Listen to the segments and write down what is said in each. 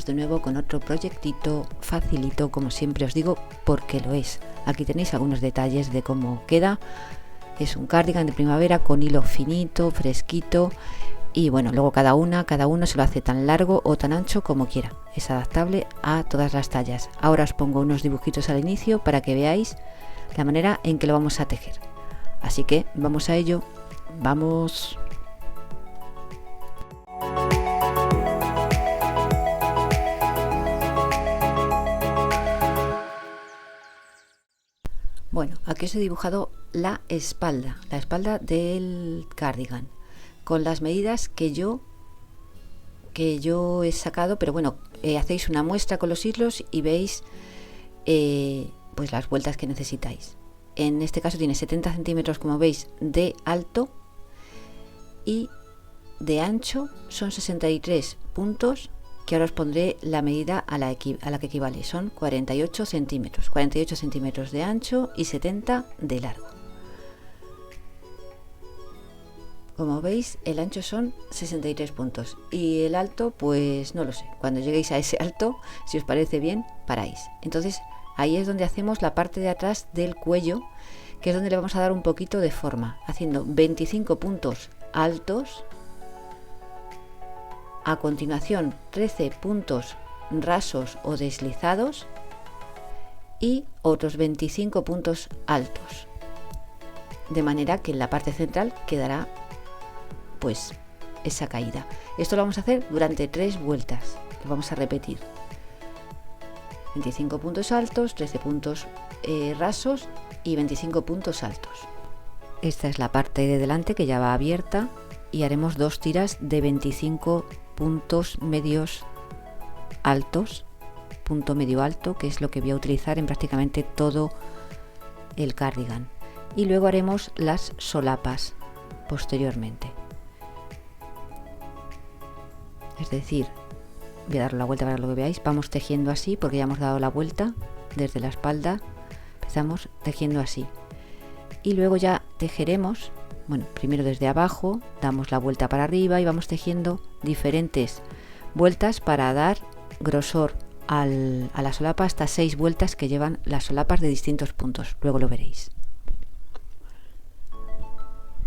de nuevo con otro proyectito facilito, como siempre os digo, porque lo es. Aquí tenéis algunos detalles de cómo queda. Es un cardigan de primavera con hilo finito, fresquito, y bueno, luego cada uno se lo hace tan largo o tan ancho como quiera. Es adaptable a todas las tallas. Ahora os pongo unos dibujitos al inicio para que veáis la manera en que lo vamos a tejer. Así que vamos a ello. Vamos. Bueno, aquí os he dibujado la espalda del cardigan, con las medidas que yo he sacado, pero bueno, hacéis una muestra con los hilos y veis pues las vueltas que necesitáis. En este caso tiene 70 centímetros, como veis, de alto, y de ancho son 63 puntos, que ahora os pondré la medida a la que equivale. Son 48 centímetros de ancho y 70 de largo. Como veis, el ancho son 63 puntos y el alto, pues no lo sé. Cuando lleguéis a ese alto, si os parece bien, paráis. Entonces ahí es donde hacemos la parte de atrás del cuello, que es donde le vamos a dar un poquito de forma, haciendo 25 puntos altos. A continuación 13 puntos rasos o deslizados y otros 25 puntos altos, de manera que en la parte central quedará pues esa caída. Esto lo vamos a hacer durante 3 vueltas, lo vamos a repetir. 25 puntos altos, 13 puntos rasos y 25 puntos altos. Esta es la parte de delante, que ya va abierta, y haremos 2 tiras de 25 puntos medios altos, punto medio alto, que es lo que voy a utilizar en prácticamente todo el cardigan, y luego haremos las solapas posteriormente. Es decir, voy a dar la vuelta para que lo veáis. Vamos tejiendo así, porque ya hemos dado la vuelta desde la espalda. Empezamos tejiendo así y luego ya tejeremos, bueno, primero desde abajo, damos la vuelta para arriba y vamos tejiendo diferentes vueltas para dar grosor a la solapa, hasta 6 vueltas que llevan las solapas de distintos puntos. Luego lo veréis.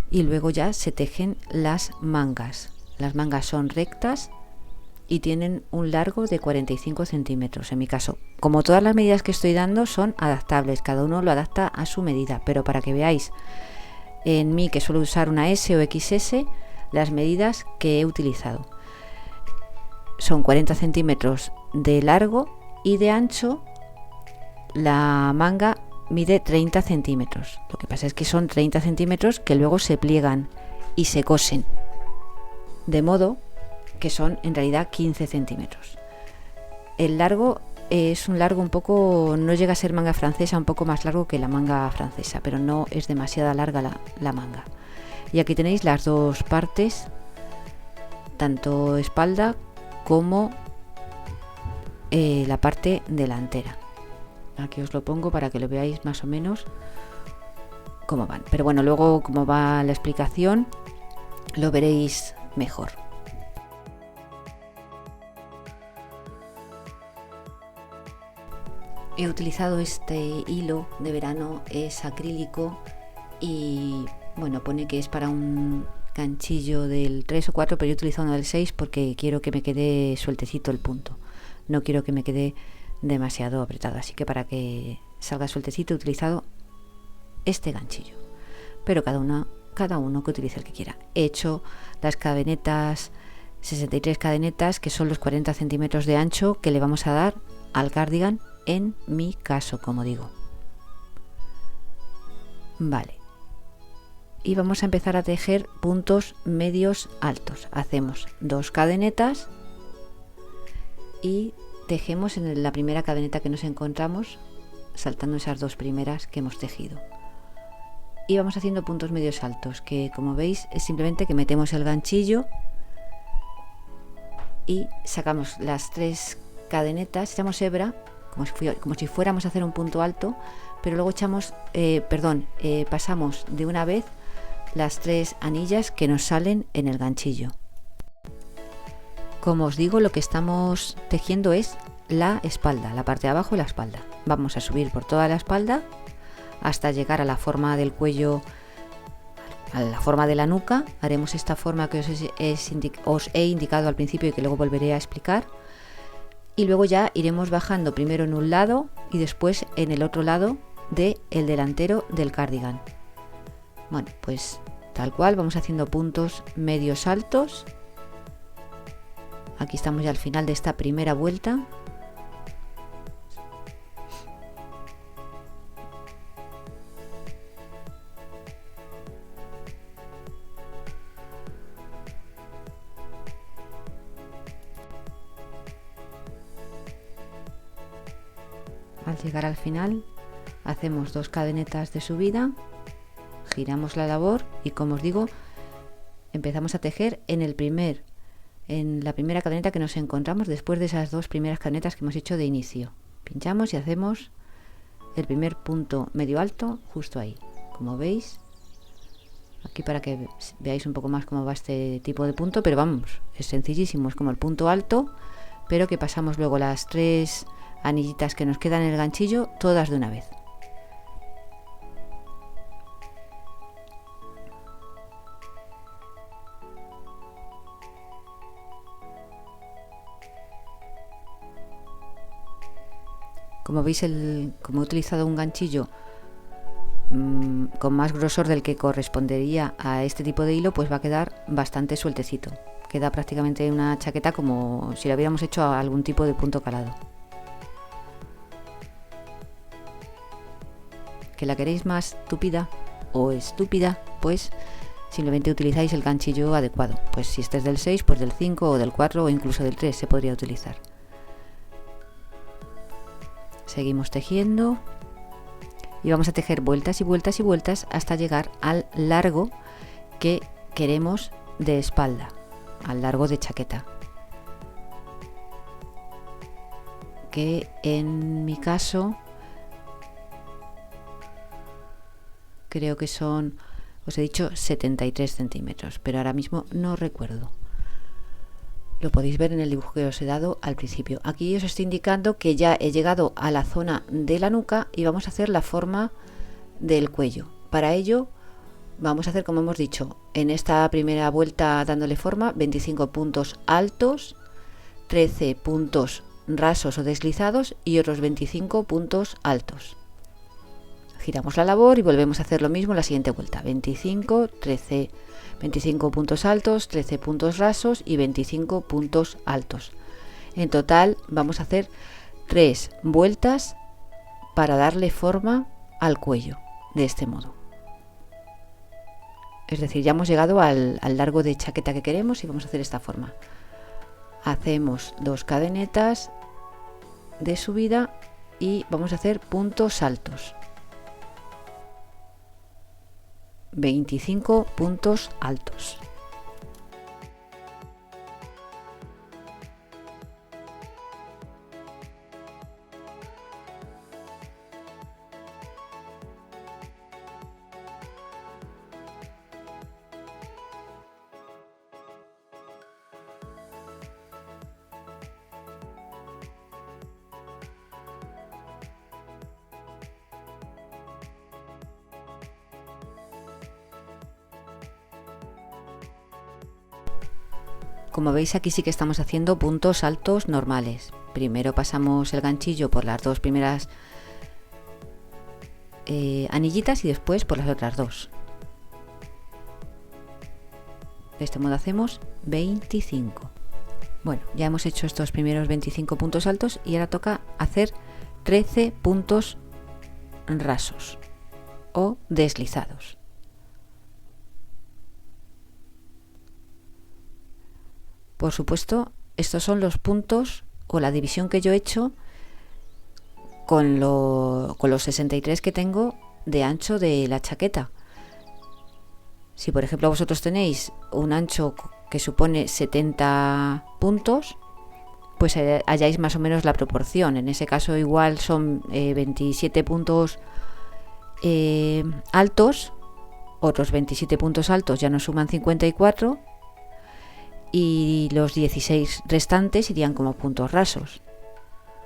Y luego ya se tejen las mangas. Las mangas son rectas y tienen un largo de 45 centímetros. En mi caso, como todas las medidas que estoy dando son adaptables, cada uno lo adapta a su medida, pero para que veáis en mí, que suelo usar una S o XS, las medidas que he utilizado son 40 centímetros de largo, y de ancho la manga mide 30 centímetros. Lo que pasa es que son 30 centímetros que luego se pliegan y se cosen, de modo que son en realidad 15 centímetros. El largo es un largo un poco, no llega a ser manga francesa, un poco más largo que la manga francesa, pero no es demasiada larga la manga. Y aquí tenéis las dos partes, tanto espalda como la parte delantera. Aquí os lo pongo para que lo veáis más o menos cómo van, pero bueno, luego como va la explicación lo veréis mejor. He utilizado este hilo de verano, es acrílico, y bueno, pone que es para un ganchillo del 3 o 4, pero yo he utilizado uno del 6 porque quiero que me quede sueltecito el punto, no quiero que me quede demasiado apretado, así que para que salga sueltecito he utilizado este ganchillo, pero cada uno que utilice el que quiera. He hecho las cadenetas, 63 cadenetas, que son los 40 centímetros de ancho que le vamos a dar al cardigan, en mi caso, como digo. Vale, y vamos a empezar a tejer puntos medios altos. Hacemos 2 cadenetas y tejemos en la primera cadeneta que nos encontramos, saltando esas 2 primeras que hemos tejido, y vamos haciendo puntos medios altos, que como veis es simplemente que metemos el ganchillo y sacamos las 3 cadenetas, echamos hebra como si fuéramos a hacer un punto alto, pero luego pasamos de una vez las 3 anillas que nos salen en el ganchillo. Como os digo, lo que estamos tejiendo es la espalda, la parte de abajo y la espalda. Vamos a subir por toda la espalda hasta llegar a la forma del cuello, a la forma de la nuca. Haremos esta forma que os he indicado al principio y que luego volveré a explicar. Y luego ya iremos bajando primero en un lado y después en el otro lado del delantero del cardigan. Bueno, pues tal cual vamos haciendo puntos medios altos. Aquí estamos ya al final de esta primera vuelta. Al llegar al final hacemos 2 cadenetas de subida, giramos la labor y, como os digo, empezamos a tejer en la primera cadeneta que nos encontramos después de esas 2 primeras cadenetas que hemos hecho de inicio. Pinchamos y hacemos el primer punto medio alto justo ahí, como veis aquí, para que veáis un poco más cómo va este tipo de punto, pero vamos, es sencillísimo, es como el punto alto, pero que pasamos luego las 3 anillitas que nos quedan en el ganchillo todas de una vez. Como veis, como he utilizado un ganchillo con más grosor del que correspondería a este tipo de hilo, pues va a quedar bastante sueltecito. Queda prácticamente una chaqueta como si lo hubiéramos hecho a algún tipo de punto calado. ¿Que la queréis más tupida o estúpida? Pues simplemente utilizáis el ganchillo adecuado. Pues si este es del 6, pues del 5 o del 4 o incluso del 3 se podría utilizar. Seguimos tejiendo y vamos a tejer vueltas y vueltas y vueltas hasta llegar al largo que queremos de espalda, al largo de chaqueta, que en mi caso creo que son, os he dicho 73 centímetros, pero ahora mismo no recuerdo. Lo podéis ver en el dibujo que os he dado al principio. Aquí os estoy indicando que ya he llegado a la zona de la nuca y vamos a hacer la forma del cuello. Para ello vamos a hacer, como hemos dicho, en esta primera vuelta dándole forma, 25 puntos altos, 13 puntos rasos o deslizados y otros 25 puntos altos. Giramos la labor y volvemos a hacer lo mismo en la siguiente vuelta. 25, 13, 25 puntos altos, 13 puntos rasos y 25 puntos altos. En total vamos a hacer 3 vueltas para darle forma al cuello de este modo. Es decir, ya hemos llegado al largo de chaqueta que queremos y vamos a hacer esta forma. Hacemos 2 cadenetas de subida y vamos a hacer puntos altos. 25 puntos altos. Como veis, aquí sí que estamos haciendo puntos altos normales. Primero pasamos el ganchillo por las 2 primeras anillitas y después por las otras 2. De este modo hacemos 25. Bueno, ya hemos hecho estos primeros 25 puntos altos y ahora toca hacer 13 puntos rasos o deslizados. Por supuesto, estos son los puntos o la división que yo he hecho con los 63 que tengo de ancho de la chaqueta. Si por ejemplo vosotros tenéis un ancho que supone 70 puntos, pues halláis más o menos la proporción. En ese caso igual son 27 puntos altos, otros 27 puntos altos ya nos suman 54, y los 16 restantes irían como puntos rasos.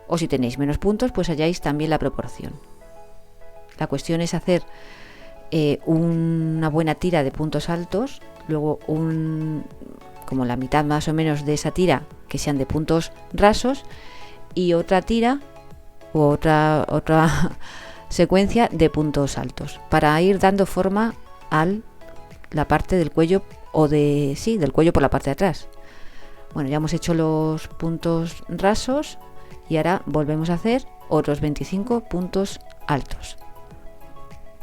O si tenéis menos puntos, pues halláis también la proporción. La cuestión es hacer una buena tira de puntos altos, luego como la mitad más o menos de esa tira que sean de puntos rasos, y otra tira u otra secuencia de puntos altos, para ir dando forma a la parte del cuello, del cuello por la parte de atrás. Bueno, ya hemos hecho los puntos rasos y ahora volvemos a hacer otros 25 puntos altos.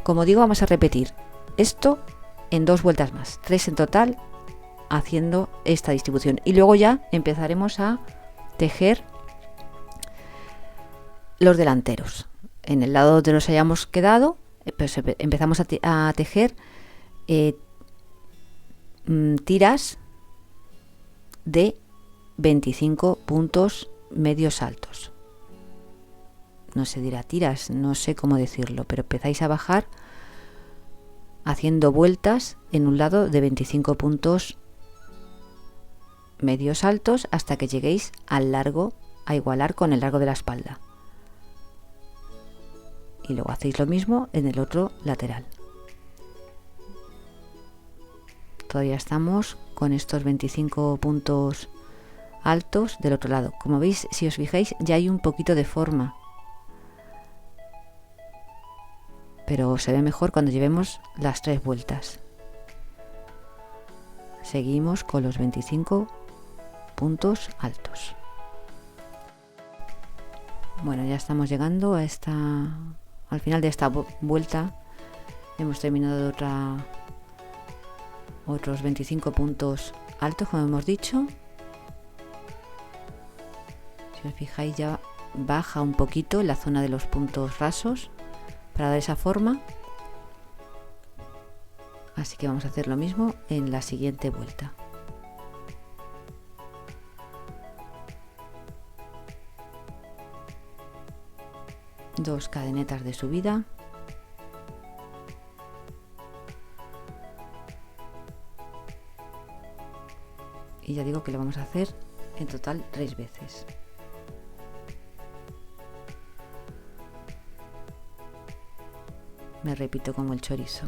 Como digo, vamos a repetir esto en 2 vueltas más, 3 en total, haciendo esta distribución, y luego ya empezaremos a tejer los delanteros. En el lado donde nos hayamos quedado, pues empezamos a tejer tiras de 25 puntos medios altos. No se dirá tiras, no sé cómo decirlo, pero empezáis a bajar haciendo vueltas en un lado de 25 puntos medios altos hasta que lleguéis al largo, a igualar con el largo de la espalda. Y luego hacéis lo mismo en el otro lateral. Todavía estamos con estos 25 puntos altos del otro lado. Como veis, si os fijáis, ya hay un poquito de forma, pero se ve mejor cuando llevemos las 3 vueltas. Seguimos con los 25 puntos altos. Bueno, ya estamos llegando a al final de esta vuelta. Hemos terminado otros 25 puntos altos, como hemos dicho. Si os fijáis, ya baja un poquito en la zona de los puntos rasos para dar esa forma. Así que vamos a hacer lo mismo en la siguiente vuelta. Dos cadenetas de subida. Y ya digo que lo vamos a hacer en total 3 veces. Me repito como el chorizo.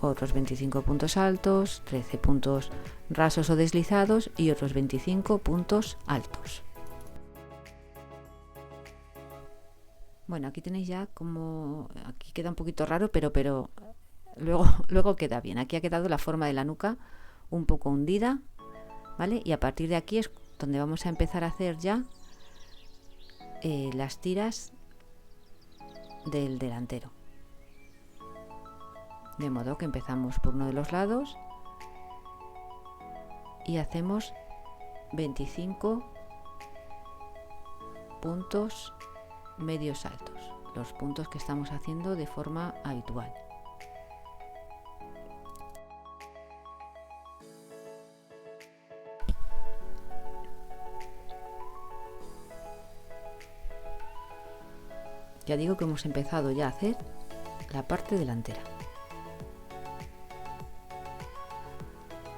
Otros 25 puntos altos, 13 puntos rasos o deslizados y otros 25 puntos altos. Bueno, aquí tenéis ya como... Aquí queda un poquito raro, pero luego queda bien. Aquí ha quedado la forma de la nuca un poco hundida, ¿vale? Y a partir de aquí es donde vamos a empezar a hacer ya las tiras del delantero. De modo que empezamos por uno de los lados y hacemos 25 puntos medios altos, los puntos que estamos haciendo de forma habitual. Ya digo que hemos empezado ya a hacer la parte delantera.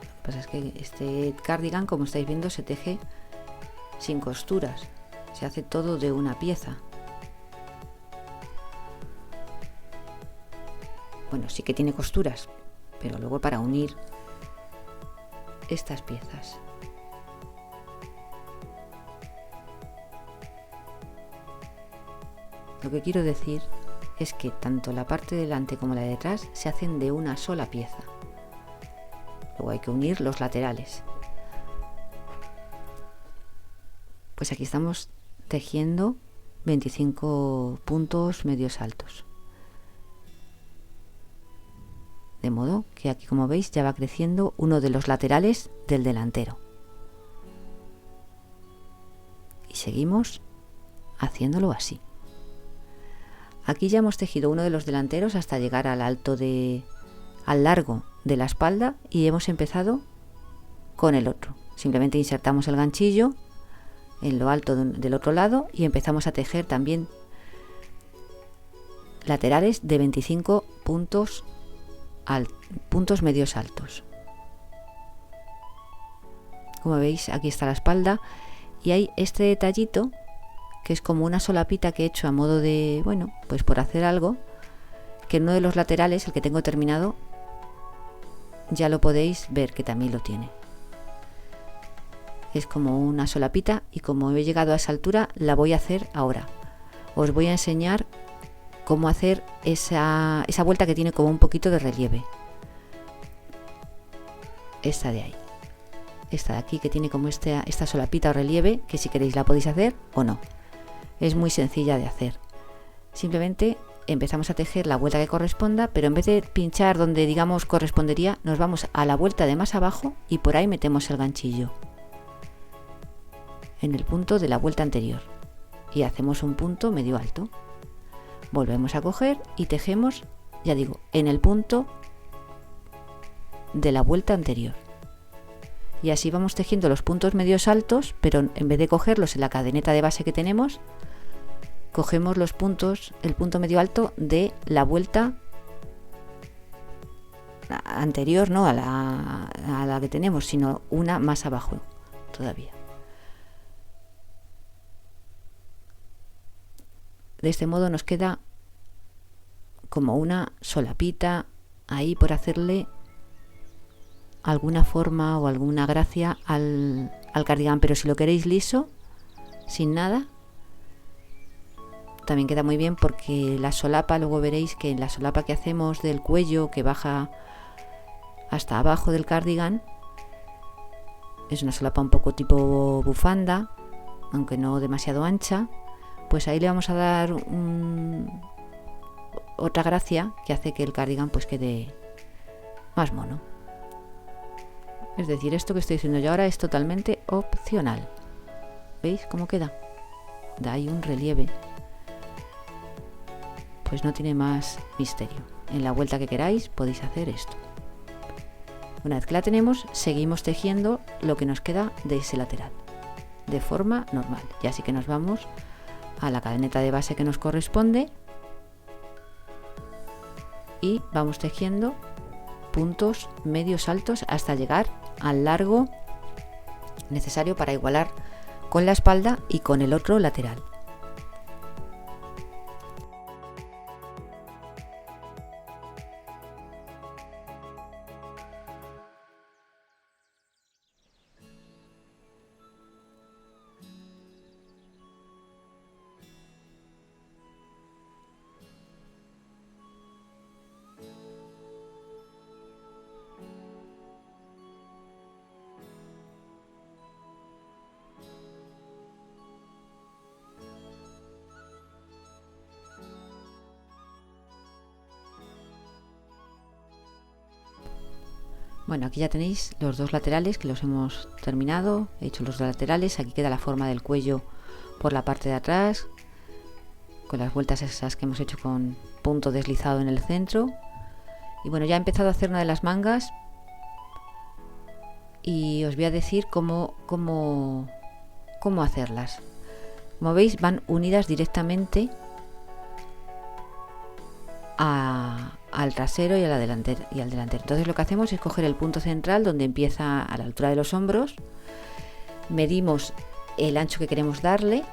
Lo que pasa es que este cardigan, como estáis viendo, se teje sin costuras, se hace todo de una pieza. Bueno, sí que tiene costuras, pero luego para unir estas piezas. Lo que quiero decir es que tanto la parte de delante como la de detrás se hacen de una sola pieza. Luego hay que unir los laterales. Pues aquí estamos tejiendo 25 puntos medios altos. De modo que aquí, como veis, ya va creciendo uno de los laterales del delantero. Y seguimos haciéndolo así. Aquí ya hemos tejido uno de los delanteros hasta llegar al largo de la espalda y hemos empezado con el otro. Simplemente insertamos el ganchillo en lo alto del otro lado y empezamos a tejer también laterales de 25 puntos medios altos. Como veis, aquí está la espalda y hay este detallito que es como una solapita que he hecho a modo de, bueno, pues por hacer algo, que en uno de los laterales, el que tengo terminado, ya lo podéis ver que también lo tiene. Es como una solapita y como he llegado a esa altura la voy a hacer ahora. Os voy a enseñar cómo hacer esa vuelta que tiene como un poquito de relieve. Esta de ahí. Esta de aquí que tiene como esta solapita o relieve, que si queréis la podéis hacer o no. Es muy sencilla de hacer. Simplemente empezamos a tejer la vuelta que corresponda, pero en vez de pinchar donde digamos correspondería, nos vamos a la vuelta de más abajo y por ahí metemos el ganchillo en el punto de la vuelta anterior y hacemos un punto medio alto. Volvemos a coger y tejemos, ya digo, en el punto de la vuelta anterior. Y así vamos tejiendo los puntos medios altos, pero en vez de cogerlos en la cadeneta de base que tenemos, cogemos los puntos, el punto medio alto de la vuelta anterior, no a la que tenemos, sino una más abajo todavía. De este modo nos queda como una solapita ahí por hacerle alguna forma o alguna gracia al cardigán, pero si lo queréis liso, sin nada, también queda muy bien, porque la solapa, luego veréis que en la solapa que hacemos del cuello que baja hasta abajo del cardigán, es una solapa un poco tipo bufanda, aunque no demasiado ancha, pues ahí le vamos a dar otra gracia que hace que el cardigán pues quede más mono. Es decir, esto que estoy diciendo yo ahora es totalmente opcional. ¿Veis cómo queda? Da ahí un relieve. Pues no tiene más misterio. En la vuelta que queráis podéis hacer esto. Una vez que la tenemos, seguimos tejiendo lo que nos queda de ese lateral de forma normal. Y así que nos vamos a la cadeneta de base que nos corresponde y vamos tejiendo puntos medios altos hasta llegar al largo necesario para igualar con la espalda y con el otro lateral. Bueno, aquí ya tenéis los dos laterales que los hemos terminado. He hecho los laterales, aquí queda la forma del cuello por la parte de atrás, con las vueltas esas que hemos hecho con punto deslizado en el centro. Y bueno, ya he empezado a hacer una de las mangas y os voy a decir cómo hacerlas. Como veis, van unidas directamente al trasero y al delantero. Entonces lo que hacemos es coger el punto central donde empieza a la altura de los hombros, medimos el ancho que queremos darle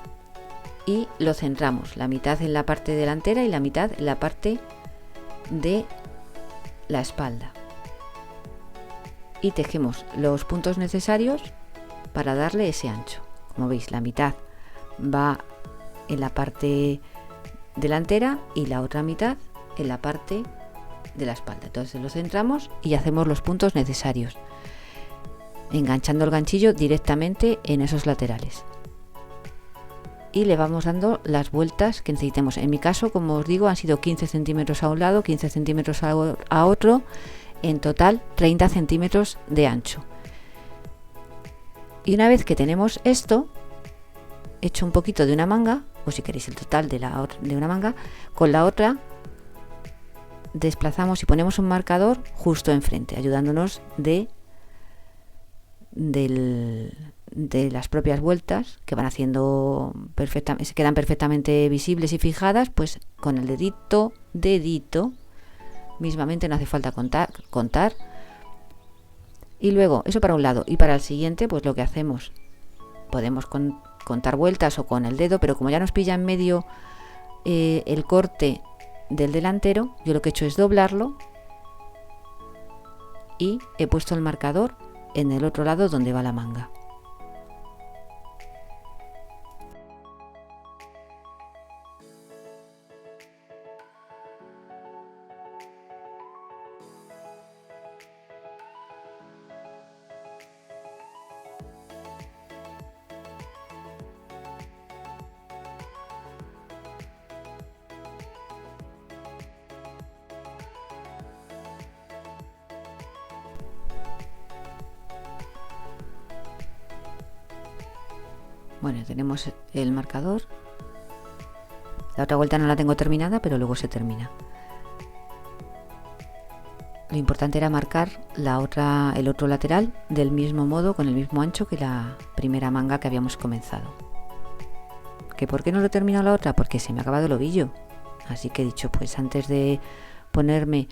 y lo centramos, la mitad en la parte delantera y la mitad en la parte de la espalda, y tejemos los puntos necesarios para darle ese ancho. Como veis, la mitad va en la parte delantera y la otra mitad en la parte de la espalda. Entonces lo centramos y hacemos los puntos necesarios, enganchando el ganchillo directamente en esos laterales, y le vamos dando las vueltas que necesitemos. En mi caso, como os digo, han sido 15 centímetros a un lado, 15 centímetros a otro, en total 30 centímetros de ancho. Y una vez que tenemos esto hecho, un poquito de una manga, o si queréis el total de una manga, con la otra desplazamos y ponemos un marcador justo enfrente, ayudándonos de las propias vueltas que van haciendo perfectamente, se quedan perfectamente visibles y fijadas, pues con el dedito mismamente, no hace falta contar, Y luego, eso para un lado. Y para el siguiente, pues lo que hacemos, podemos contar vueltas o con el dedo, pero como ya nos pilla en medio el corte del delantero, yo lo que he hecho es doblarlo y he puesto el marcador en el otro lado donde va la manga. Bueno, tenemos el marcador. La otra vuelta no la tengo terminada, pero luego se termina. Lo importante era marcar el otro lateral del mismo modo, con el mismo ancho que la primera manga que habíamos comenzado. ¿Que por qué no lo he terminado la otra? Porque se me ha acabado el ovillo. Así que he dicho, pues antes de ponerme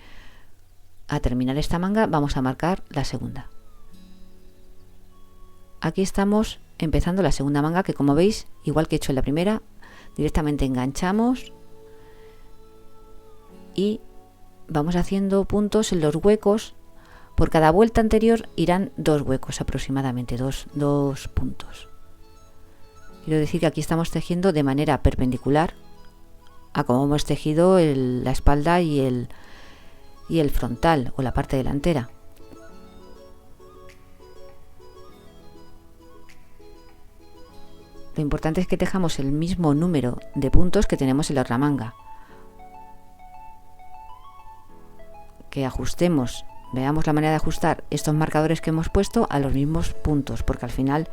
a terminar esta manga, vamos a marcar la segunda. Aquí estamos empezando la segunda manga, que como veis, igual que he hecho en la primera, directamente enganchamos y vamos haciendo puntos en los huecos. Por cada vuelta anterior irán 2 huecos aproximadamente, dos puntos. Quiero decir que aquí estamos tejiendo de manera perpendicular a como hemos tejido la espalda y el frontal o la parte delantera. Lo importante es que tejamos el mismo número de puntos que tenemos en la otra manga. Que ajustemos, veamos la manera de ajustar estos marcadores que hemos puesto a los mismos puntos, porque al final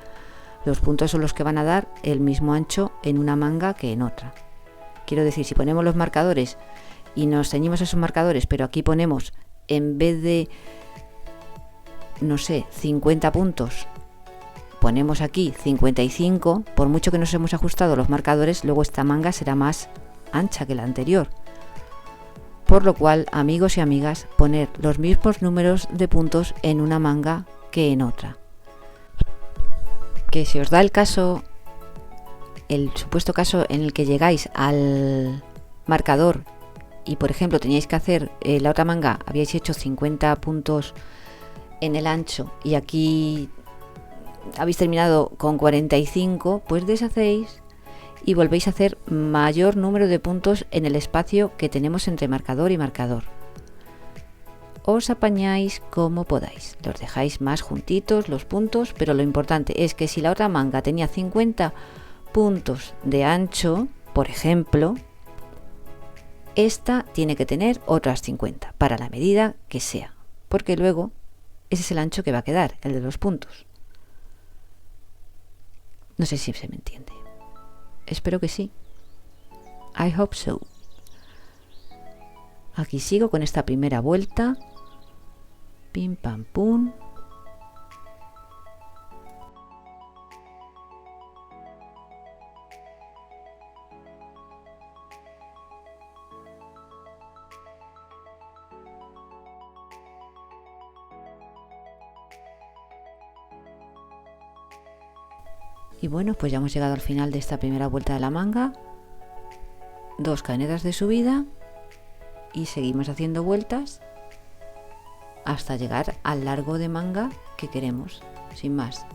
los puntos son los que van a dar el mismo ancho en una manga que en otra. Quiero decir, si ponemos los marcadores y nos ceñimos a esos marcadores, pero aquí ponemos, en vez de, no sé, 50 puntos, ponemos aquí 55, por mucho que nos hemos ajustado los marcadores, luego esta manga será más ancha que la anterior. Por lo cual, amigos y amigas, poner los mismos números de puntos en una manga que en otra. Que si os da el caso, el supuesto caso en el que llegáis al marcador y por ejemplo teníais que hacer la otra manga, habíais hecho 50 puntos en el ancho y aquí habéis terminado con 45, pues deshacéis y volvéis a hacer mayor número de puntos en el espacio que tenemos entre marcador y marcador. Os apañáis como podáis, los dejáis más juntitos los puntos, pero lo importante es que si la otra manga tenía 50 puntos de ancho, por ejemplo, esta tiene que tener otras 50 para la medida que sea, porque luego ese es el ancho que va a quedar, el de los puntos. No sé si se me entiende. Espero que sí. I hope so. Aquí sigo con esta primera vuelta. Pim pam pum. Y bueno, pues ya hemos llegado al final de esta primera vuelta de la manga. 2 cadenetas de subida y seguimos haciendo vueltas hasta llegar al largo de manga que queremos, sin más.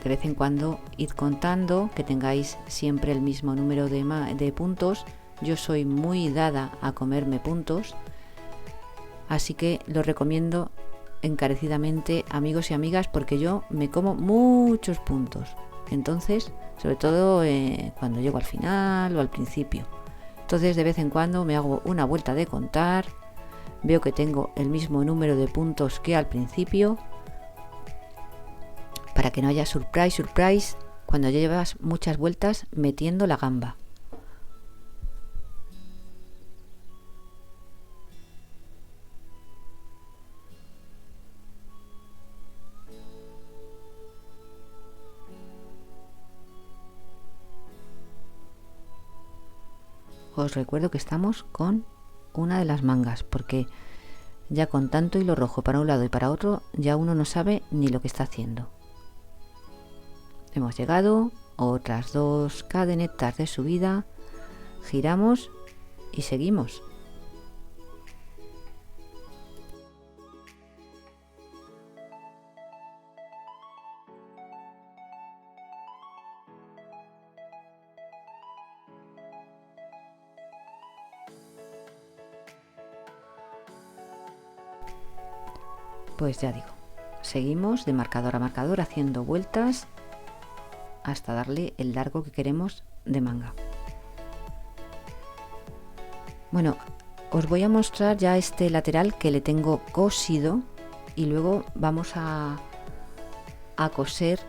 De vez en cuando id contando, que tengáis siempre el mismo número de puntos. Yo soy muy dada a comerme puntos, así que lo recomiendo encarecidamente, amigos y amigas, porque yo me como muchos puntos. Entonces, sobre todo cuando llego al final o al principio. Entonces, de vez en cuando me hago una vuelta de contar, veo que tengo el mismo número de puntos que al principio, para que no haya surprise cuando llevas muchas vueltas metiendo la gamba. Os recuerdo que estamos con una de las mangas, porque Ya con tanto hilo rojo para un lado y para otro, ya uno no sabe ni lo que está haciendo. Hemos llegado, otras 2 cadenetas de subida, giramos y seguimos. Pues ya digo, seguimos de marcador a marcador haciendo vueltas hasta darle el largo que queremos de manga. Bueno, os voy a mostrar ya este lateral que le tengo cosido y luego vamos a coser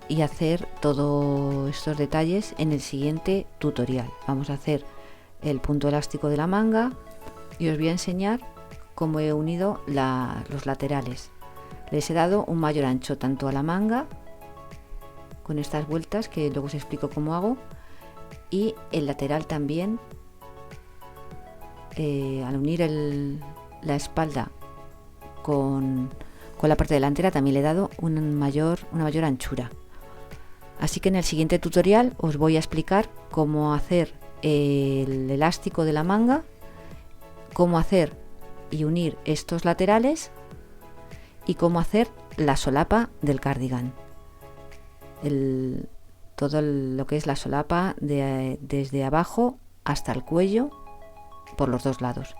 y hacer todos estos detalles en el siguiente tutorial. Vamos a hacer el punto elástico de la manga y os voy a enseñar cómo he unido los laterales. Les he dado un mayor ancho tanto a la manga con estas vueltas que luego os explico cómo hago, y el lateral también, al unir la espalda con la parte delantera también le he dado una mayor anchura. Así que en el siguiente tutorial os voy a explicar cómo hacer el elástico de la manga, cómo hacer y unir estos laterales y cómo hacer la solapa del cardigan. Todo lo que es la solapa desde abajo hasta el cuello por los dos lados.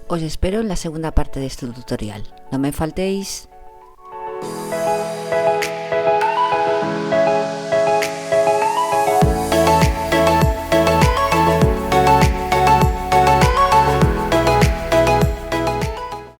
Os espero en la segunda parte de este tutorial. No me faltéis.